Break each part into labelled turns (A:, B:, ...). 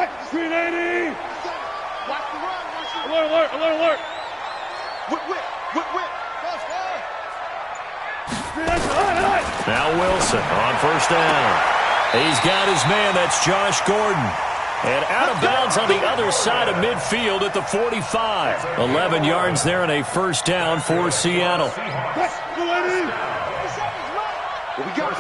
A: 380.
B: Watch the run.
A: Alert.
B: Whip.
C: Now Wilson on first down. He's got his man. That's Josh Gordon. And out of bounds on the other side of midfield at the 45. 11 yards there and a first down for Seattle.
B: What we got?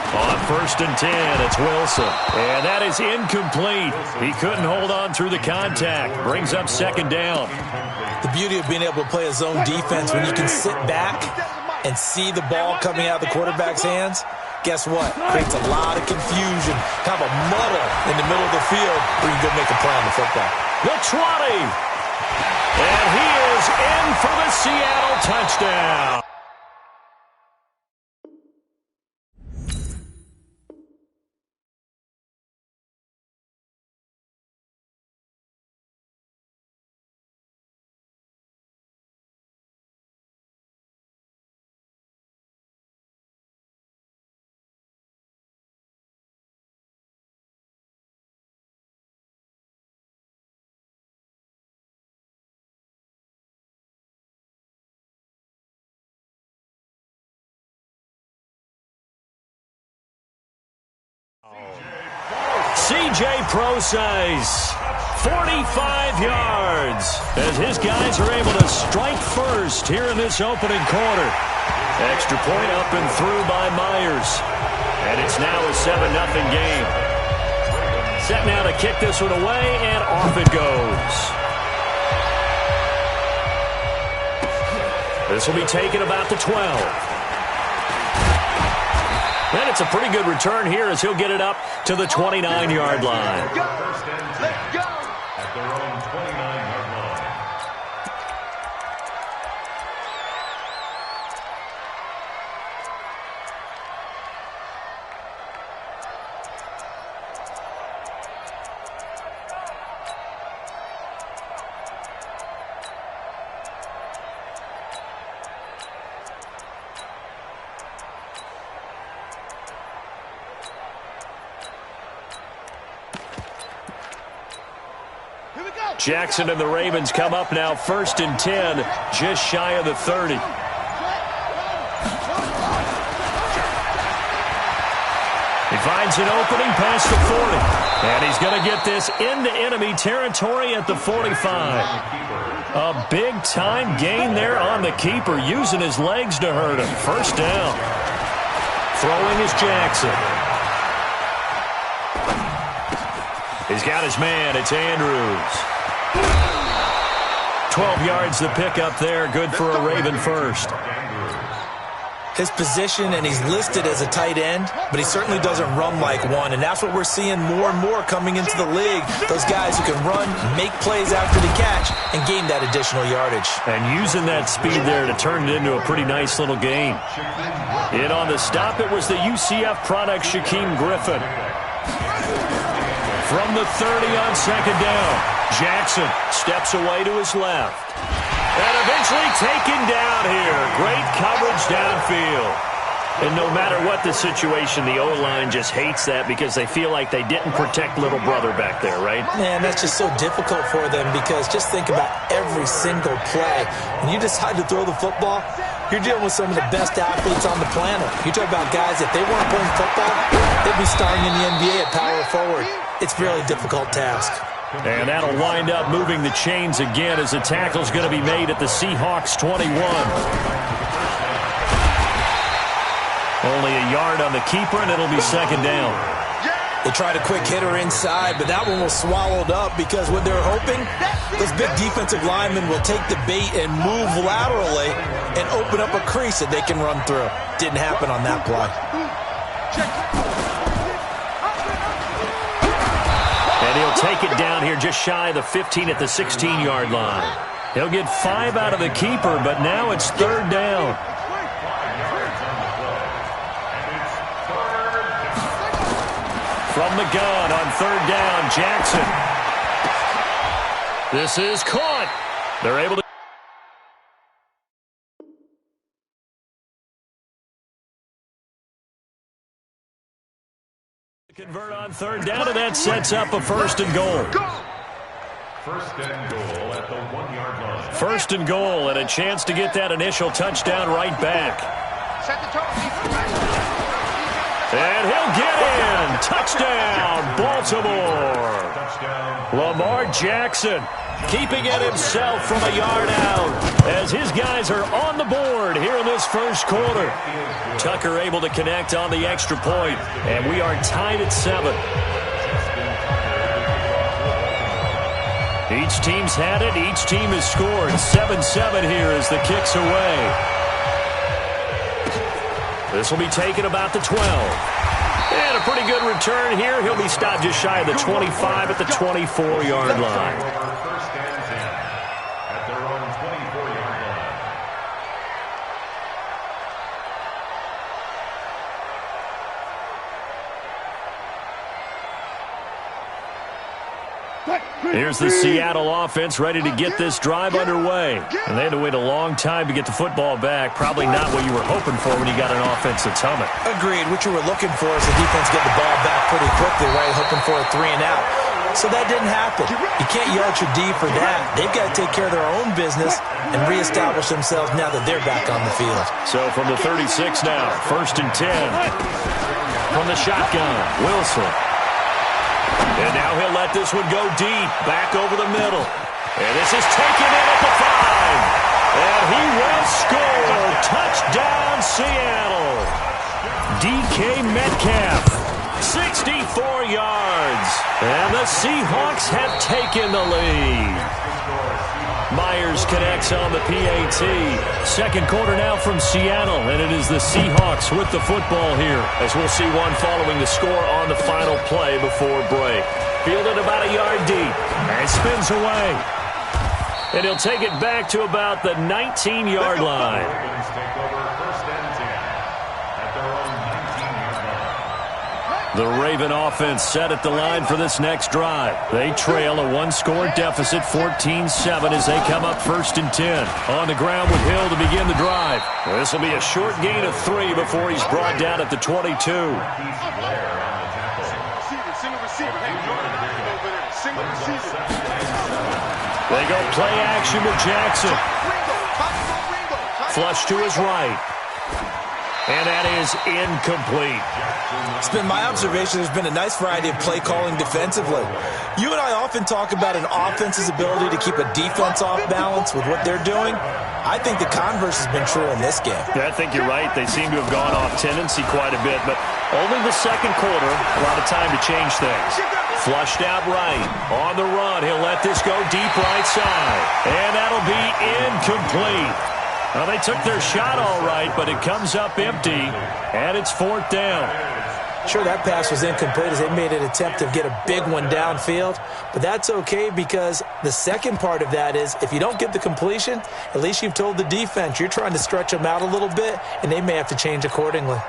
C: On first and 10, it's Wilson. And that is incomplete. He couldn't hold on through the contact. Brings up second down.
D: The beauty of being able to play a zone defense when you can sit back and see the ball coming out of the quarterback's hands, guess what? Creates a lot of confusion, kind of a muddle in the middle of the field where you can go make a play on the football.
C: The 20. And he is in for the Seattle touchdown. C.J. Prosise, 45 yards, as his guys are able to strike first here in this opening quarter. Extra point up and through by Myers. And it's now a 7-0 game. Set now to kick this one away, and off it goes. This will be taken about the 12. And it's a pretty good return here as he'll get it up to the 29-yard line.
B: Let's go.
E: At their own 29-yard line.
C: Jackson and the Ravens come up now first and 10, just shy of the 30. He finds an opening past the 40. And he's going to get this into enemy territory at the 45. A big-time gain there on the keeper, using his legs to hurt him. First down. Throwing is Jackson. He's got his man. It's Andrews. 12 yards the pickup there. Good for a Raven first.
D: His position, and he's listed as a tight end, but he certainly doesn't run like one, and that's what we're seeing more and more coming into the league. Those guys who can run, make plays after the catch, and gain that additional yardage. And
C: using that speed there to turn it into a pretty nice little gain. In on the stop, it was the UCF product, Shaquem Griffin. From the 30 on second down. Jackson steps away to his left. And eventually taken down here. Great coverage downfield. And no matter what the situation, the O-line just hates that because they feel like they didn't protect little brother back there, right?
D: Man, that's just so difficult for them because just think about every single play. When you decide to throw the football, you're dealing with some of the best athletes on the planet. You talk about guys, if they weren't playing football, they'd be starring in the NBA at power forward. It's a really difficult task.
C: And that'll wind up moving the chains again as the tackle's going to be made at the Seahawks 21. Only a yard on the keeper, and it'll be second down.
D: They tried a quick hitter inside, but that one was swallowed up because what they're hoping, those big defensive linemen will take the bait and move laterally and open up a crease that they can run through. Didn't happen on that play.
C: And he'll take it down here just shy of the 15 at the 16-yard line. He'll get 5 out of the keeper, but now it's third down. From the gun on third down, Jackson. This is caught. They're able to Convert on third down, and that sets up a first and goal.
E: First and goal at the 1-yard line.
C: First and goal, and a chance to get that initial touchdown right back. And he'll get in. Touchdown, Baltimore. Lamar Jackson keeping it himself from a yard out as his guys are on the board here in this first quarter. Tucker able to connect on the extra point, and we are tied at 7. Each team's had it. Each team has scored. 7-7 here as the kick's away. This will be taken about the 12. And a pretty good return here. He'll be stopped just shy of the 25 at the 24-yard line.
E: First and 10 at their own 24-yard line.
C: Here's the Seattle offense ready to get this drive underway. And they had to wait a long time to get the football back. Probably not what you were hoping for when you got an offense that's humming.
D: Agreed. What you were looking for is the defense get the ball back pretty quickly, right? Hoping for a 3-and-out. So that didn't happen. You can't yell at your D for that. They've got to take care of their own business and reestablish themselves now that they're back on the field.
C: So from the 36 now, first and 10. From the shotgun, Wilson. And now he'll let this one go deep, back over the middle. And this is taken in at the 5. And he will score. Touchdown, Seattle. DK Metcalf, 64 yards. And the Seahawks have taken the lead. Myers connects on the PAT. Second quarter now from Seattle, and it is the Seahawks with the football here, as we'll see one following the score on the final play before break. Fielded about a yard deep, and spins away. And he'll take it back to about the 19-yard line.
E: Ravens take over first and 10 at their own 19-yard line.
C: The Raven offense set at the line for this next drive. They trail a one-score deficit, 14-7, as they come up first and 10. On the ground with Hill to begin the drive. This will be a short gain of 3 before he's brought down at the 22.
E: Keith Blair on the tackle.
B: Single receiver. Hey, over there. Single receiver.
C: They go play action with Jackson. Flush to his right. And that is incomplete.
D: It's been my observation there's been a nice variety of play calling defensively. You and I often talk about an offense's ability to keep a defense off balance with what they're doing. I think the converse has been true in this game.
C: Yeah, I think you're right. They seem to have gone off tendency quite a bit, but only the second quarter, a lot of time to change things. Flushed out right. On the run, he'll let this go deep right side. And that'll be incomplete. Well, they took their shot all right, but it comes up empty, and it's fourth down.
D: Sure, that pass was incomplete as they made an attempt to get a big one downfield, but that's okay because the second part of that is if you don't get the completion, at least you've told the defense you're trying to stretch them out a little bit, and they may have to change accordingly.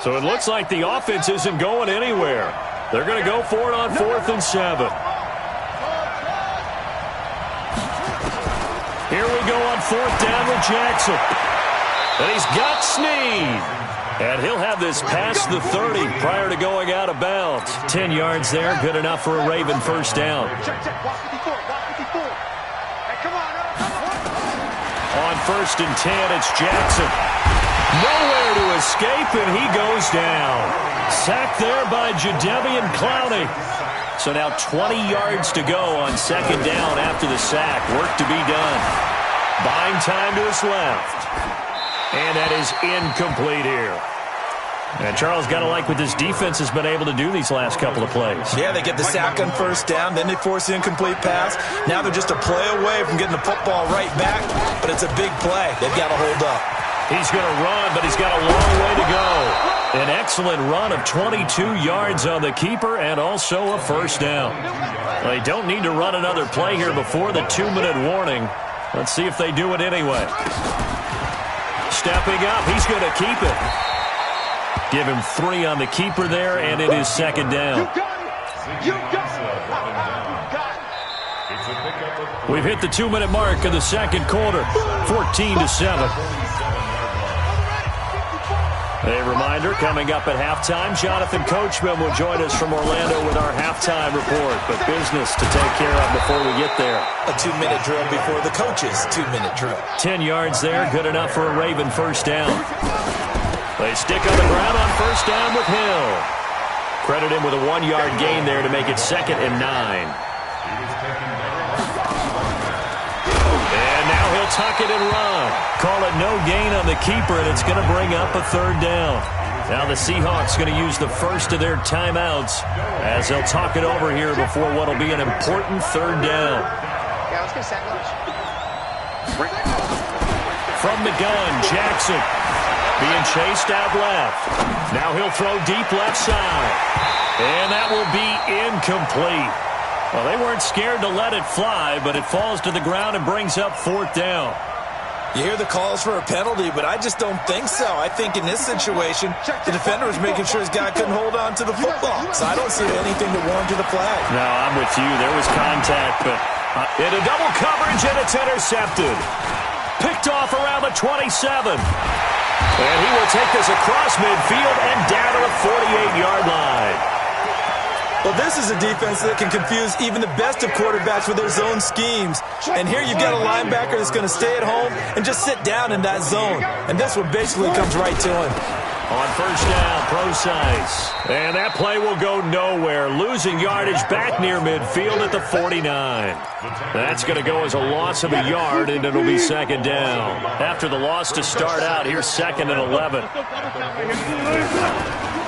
C: So it looks like the offense isn't going anywhere. They're going to go for it on 4th and 7. Here we go on 4th down with Jackson. And he's got Snead. And he'll have this past the 30 prior to going out of bounds. 10 yards there, good enough for a Raven first down. On 1st and 10, it's Jackson. Nowhere to escape, and he goes down. Sacked there by Jadeveon Clowney. So now 20 yards to go on second down after the sack. Work to be done. Buying time to his left. And that is incomplete here. And Charles, got to like what this defense has been able to do these last couple of plays.
D: Yeah, they get the sack on first down, then they force the incomplete pass. Now they're just a play away from getting the football right back, but it's a big play. They've got to hold up.
C: He's going to run, but he's got a long way to go. An excellent run of 22 yards on the keeper and also a first down. They don't need to run another play here before the 2-minute warning. Let's see if they do it anyway. Stepping up, he's going to keep it. Give him 3 on the keeper there, and it is second down. We've hit the 2-minute mark of the second quarter, 14-7. A reminder, coming up at halftime, Jonathan Coachman will join us from Orlando with our halftime report. But business to take care of before we get there.
D: A 2-minute drill before the coach's 2-minute drill.
C: 10 yards there, good enough for a Raven first down. They stick on the ground on first down with Hill. Credit him with a 1-yard gain there to make it 2nd and 9. And now he'll tuck it and run. Call it no gain on the keeper, and it's going to bring up a 3rd down. Now the Seahawks going to use the first of their timeouts as they'll talk it over here before what will be an important 3rd down.
A: Yeah, let's get sandwich.
C: From the gun, Jackson being chased out left. Now he'll throw deep left side. And that will be incomplete. Well, they weren't scared to let it fly, but it falls to the ground and brings up 4th down.
D: You hear the calls for a penalty, but I just don't think so. I think in this situation, the defender was making sure his guy couldn't hold on to the football. So I don't see anything to warrant to the flag.
C: No, I'm with you. There was contact, but in a double coverage, and it's intercepted. Picked off around the 27. And he will take this across midfield and down to the 48-yard line.
D: Well, this is a defense that can confuse even the best of quarterbacks with their zone schemes. And here you've got a linebacker that's going to stay at home and just sit down in that zone. And this one basically comes right to him.
C: On first down, Prosise. And that play will go nowhere. Losing yardage back near midfield at the 49. That's going to go as a loss of a yard, and it'll be 2nd down. After the loss to start out, here's 2nd and 11.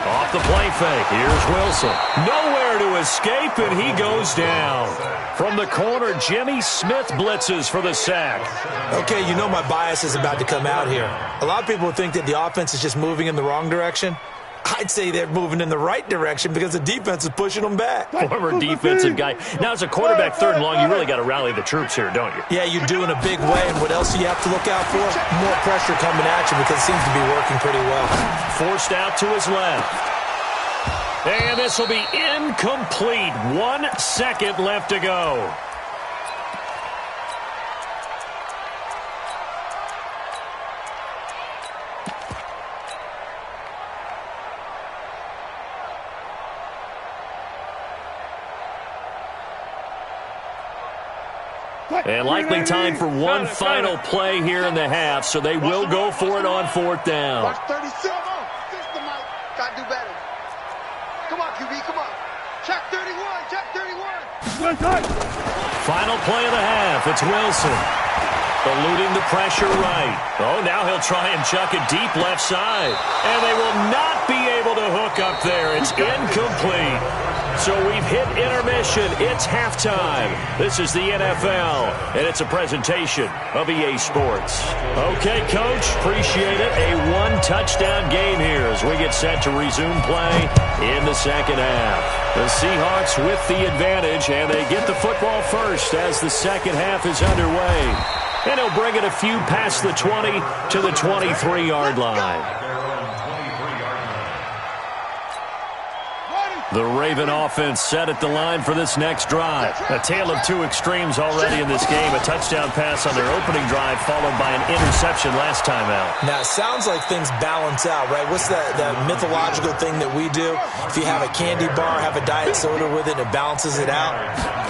C: Off the play fake, here's Wilson. Nowhere to escape, and he goes down. From the corner, Jimmy Smith blitzes for the sack.
D: Okay, you know my bias is about to come out here. A lot of people think that the offense is just moving in the wrong direction. I'd say they're moving in the right direction because the defense is pushing them back.
C: Former defensive guy. Now, as a quarterback 3rd and long, you really got to rally the troops here, don't you?
D: Yeah, you do in a big way. And what else do you have to look out for? More pressure coming at you because it seems to be working pretty well.
C: Forced out to his left. And this will be incomplete. 1 second left to go. And likely time for one final play here in the half, so they will go for it on 4th down.
A: Watch 37. System, Mike. Got to do better. Come on, QB, come on. Check 31, check 31.
C: Final play of the half. It's Wilson. Eluding the pressure right. Oh, now he'll try and chuck it deep left side. And they will not be able to hook up there. It's incomplete. So we've hit intermission. It's halftime. This is the NFL, and it's a presentation of EA Sports. Okay, Coach, appreciate it. A 1-touchdown game here as we get set to resume play in the second half. The Seahawks with the advantage, and they get the football first as the second half is underway. And he'll bring it a few past the 20 to the 23-yard line. The Raven offense set at the line for this next drive. A tale of two extremes already in this game. A touchdown pass on their opening drive followed by an interception last time out.
D: Now, it sounds like things balance out, right? What's that mythological thing that we do? If you have a candy bar, have a diet soda with it, and it balances it out.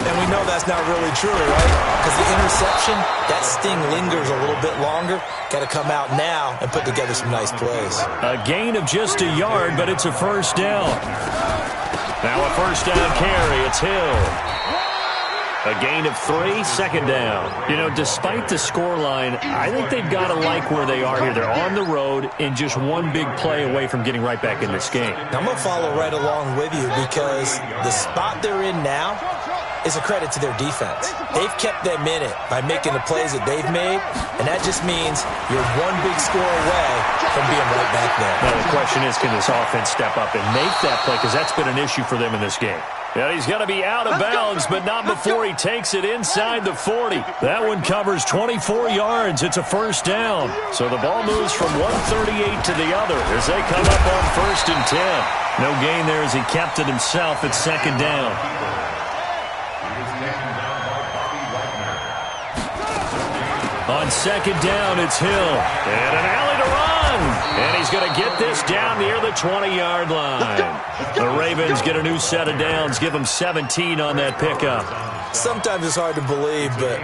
D: And we know that's not really true, right? Because the interception, that sting lingers a little bit longer. Got to come out now and put together some nice plays.
C: A gain of just a yard, but it's a first down. Now a first down carry. It's Hill. A gain of 3, second down. You know, despite the scoreline, I think they've got to like where they are here. They're on the road and just one big play away from getting right back in this game.
D: Now, I'm going to follow right along with you because the spot they're in now is a credit to their defense. They've kept them in it by making the plays that they've made, and that just means you're one big score away from being right back there.
C: Now, the question is, can this offense step up and make that play? Because that's been an issue for them in this game. Yeah, he's going to be out of bounds, but not before he takes it inside the 40. That one covers 24 yards. It's a first down. So the ball moves from 138 to the other as they come up on 1st and 10. No gain there as he kept it himself at second down. On second down, it's Hill. And an alley to run. And he's going to get this down near the 20-yard line. The Ravens get a new set of downs, give them 17 on that pickup.
D: Sometimes it's hard to believe, but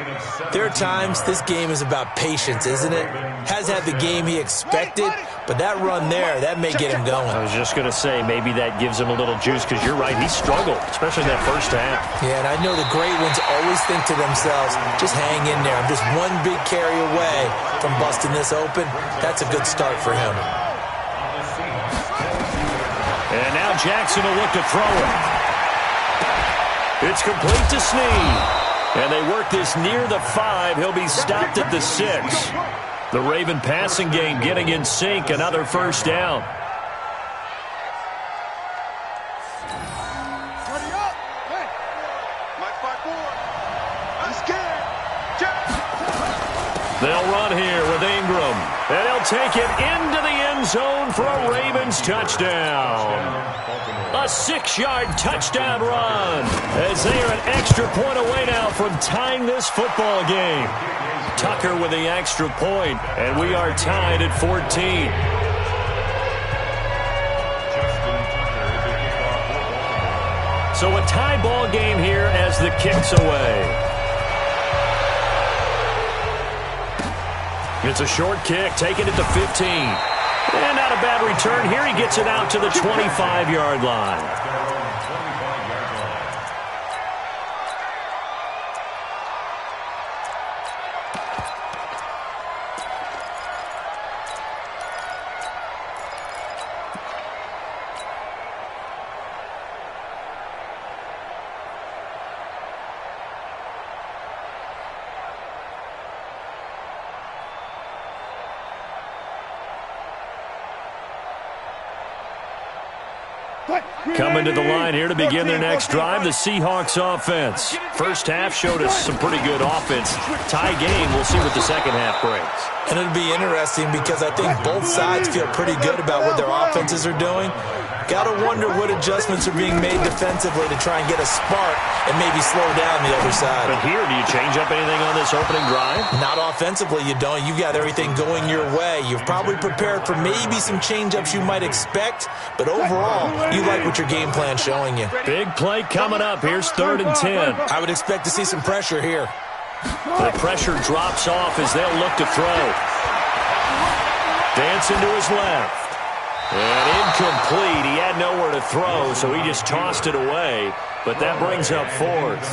D: there are times this game is about patience, isn't it? Has had the game he expected, but that run there, that may get him going.
C: I was just going to say, maybe that gives him a little juice, because you're right, he struggled, especially in that first half.
D: Yeah, and I know the great ones always think to themselves, just hang in there. I'm just one big carry away from busting this open. That's a good start for him.
C: And now Jackson will look to throw it. It's complete to Snead. And they work this near the 5. He'll be stopped at the 6. The Raven passing game getting in sync. Another first down.
A: Ready up. Hey. Mike 5-4. I'm scared.
C: They'll run here with Ingram. And he'll take it into the end zone for a Ravens touchdown. A 6-yard touchdown run as they are an extra point away now from tying this football game. Tucker with the extra point, and we are tied at 14. So a tie ball game here as the kick's away. It's a short kick, taking it to 15. And not a bad return here. He gets it out to the 25-yard line. Coming to the line here to begin their next drive, the Seahawks offense. First half showed us some pretty good offense. Tie game, we'll see what the second half brings.
D: And it'll be interesting because I think both sides feel pretty good about what their offenses are doing. Got to wonder what adjustments are being made defensively to try and get a spark and maybe slow down the other side.
C: But here, do you change up anything on this opening drive?
D: Not offensively, you don't. You've got everything going your way. You've probably prepared for maybe some change-ups you might expect, but overall, you like what your game plan's showing you.
C: Big play coming up. Here's 3rd and 10.
D: I would expect to see some pressure here.
C: The pressure drops off as they'll look to throw. Dancing to his left. And incomplete. He had nowhere to throw, so he just tossed it away. But that brings up 4th.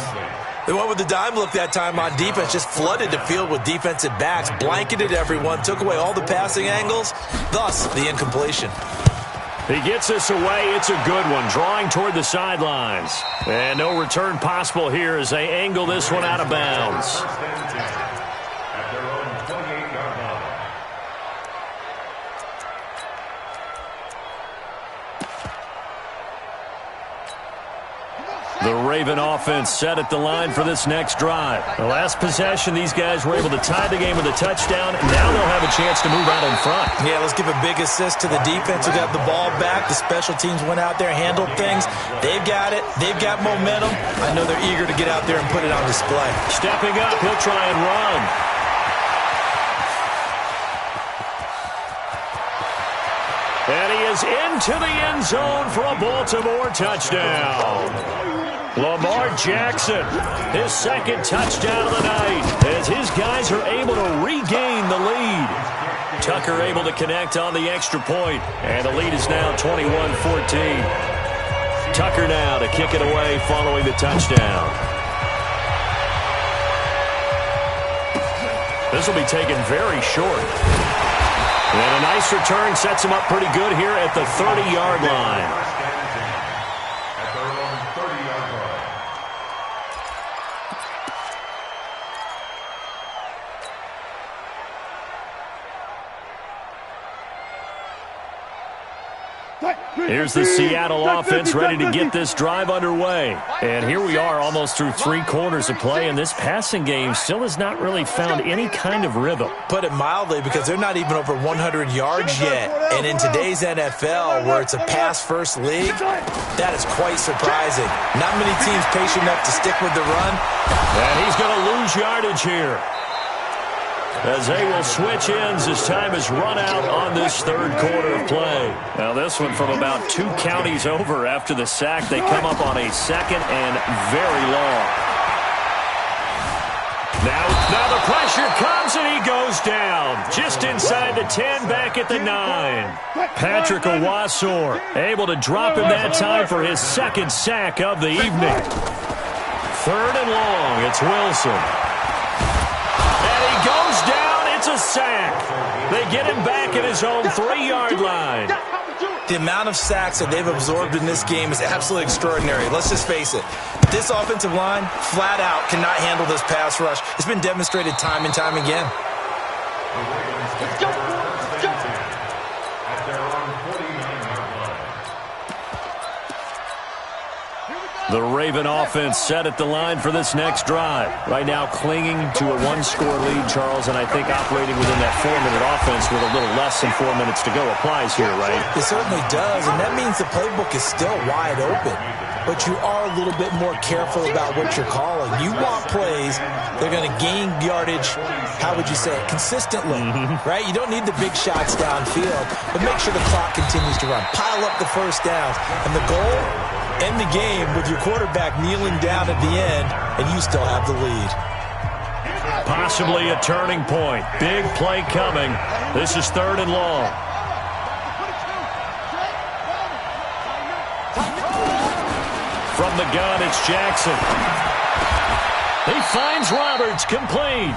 D: They went with the dime look that time on defense, just flooded the field with defensive backs, blanketed everyone, took away all the passing angles, thus the incompletion.
C: He gets this away. It's a good one, drawing toward the sidelines. And no return possible here as they angle this one out of bounds. The Raven offense set at the line for this next drive. The last possession, these guys were able to tie the game with a touchdown, and now they'll have a chance to move out in front.
D: Yeah, let's give a big assist to the defense who got the ball back. The special teams went out there, handled things. They've got it. They've got momentum. I know they're eager to get out there and put it on display.
C: Stepping up, he'll try and run. And he is into the end zone for a Baltimore touchdown. Lamar Jackson, his second touchdown of the night, as his guys are able to regain the lead. Tucker able to connect on the extra point, and the lead is now 21-14. Tucker now to kick it away following the touchdown. This will be taken very short. And a nice return sets him up pretty good here at the 30-yard line. Here's the Seattle offense ready to get this drive underway. And here we are almost through 3 quarters of play, and this passing game still has not really found any kind of rhythm.
D: Put it mildly, because they're not even over 100 yards yet. And in today's NFL, where it's a pass-first league, that is quite surprising. Not many teams patient enough to stick with the run.
C: And he's going to lose yardage here. as they will switch ends as time is run out on this third quarter of play. Now this one from about 2 counties over after the sack. They come up on a second and very long. Now the pressure comes and he goes down. Just inside the 10, back at the 9. Patrick Owasor able to drop him that time for his second sack of the evening. Third and long, it's Wilson. And he goes down, it's a sack. They get him back at his own 3-yard line.
D: The amount of sacks that they've absorbed in this game is absolutely extraordinary. Let's just face it. This offensive line, flat out, cannot handle this pass rush. It's been demonstrated time and time again.
A: Let's go.
E: At their own 49-yard line.
C: The Raven offense set at the line for this next drive. Right now clinging to a 1-score lead, Charles, and I think operating within that 4-minute offense with a little less than 4 minutes to go applies here, right?
D: It certainly does, and that means the playbook is still wide open. But you are a little bit more careful about what you're calling. You want plays that are going to gain yardage, how would you say it, consistently, right? You don't need the big shots downfield, but make sure the clock continues to run. Pile up the first downs, and the goal, end the game with your quarterback kneeling down at the end, and you still have the lead.
C: Possibly a turning point. Big play coming. This is third and long. From the gun, it's Jackson. He finds Roberts, complete.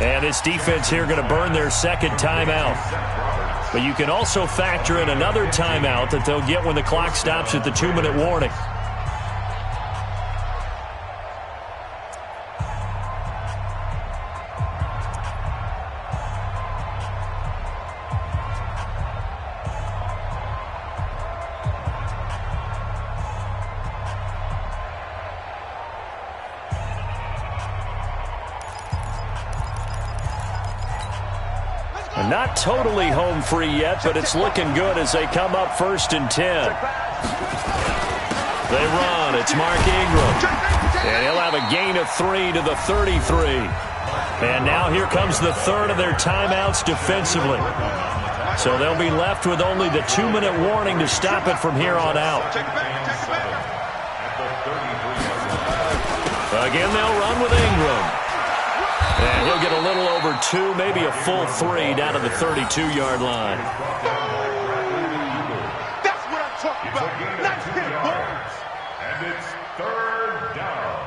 C: And this defense here going to burn their second timeout. But you can also factor in another timeout that they'll get when the clock stops at the 2-minute warning. Not totally home free yet, but it's looking good as they come up 1st and 10. They run. It's Mark Ingram. And he'll have a gain of 3 to the 33. And now here comes the third of their timeouts defensively. So they'll be left with only the 2-minute warning to stop it from here on out. Again, they'll run with Ingram. And he'll get a little over 2, maybe a full 3 down to the 32-yard line.
A: That's what I'm talking about. Nice hit, boys.
E: And it's third down.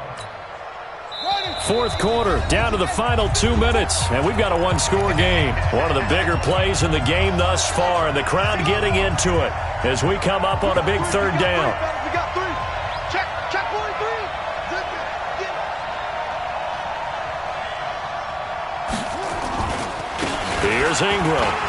C: Fourth quarter, down to the final 2 minutes, and we've got a 1-score game. One of the bigger plays in the game thus far, and the crowd getting into it as we come up on a big third down.
A: We got 3. Check 1, 3.
C: Here's Ingram.